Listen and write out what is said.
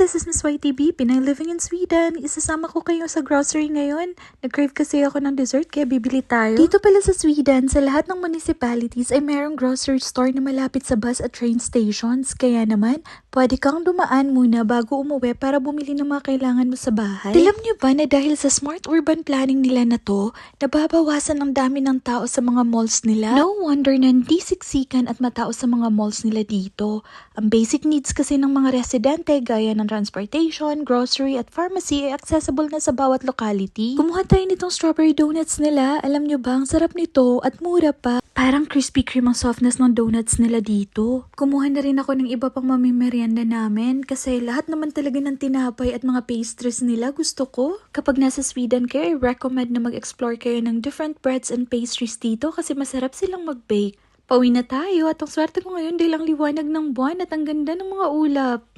this is Miss YTB, Pinay living in Sweden. Isasama ko kayo sa grocery ngayon. Nag-crave kasi ako ng dessert kaya bibili tayo. Dito pala sa Sweden, sa lahat ng municipalities ay merong grocery store na malapit sa bus at train stations. Kaya naman, pwede kang dumaan muna bago umuwi para bumili ng mga kailangan mo sa bahay. Alam niyo ba na dahil sa smart urban planning nila na to, nababawasan ang dami ng tao sa mga malls nila? No wonder na hindi siksikan at matao sa mga malls nila dito. Ang basic needs kasi ng mga residente gaya ng transportation, grocery at pharmacy ay accessible na sa bawat locality. Kumuha tayo nitong strawberry donuts nila. Alam nyo ba, ang sarap nito at mura pa. Parang crispy cream ang softness ng donuts nila dito. Kumuha na rin ako ng iba pang mamimerienda namin kasi lahat naman talaga ng tinapay at mga pastries nila gusto ko. Kapag nasa Sweden kayo, I recommend na mag-explore kayo ng different breads and pastries dito kasi masarap silang mag-bake. Pauwi na tayo at ang swerte ko ngayon dahil ang liwanag ng buwan at ang ganda ng mga ulap.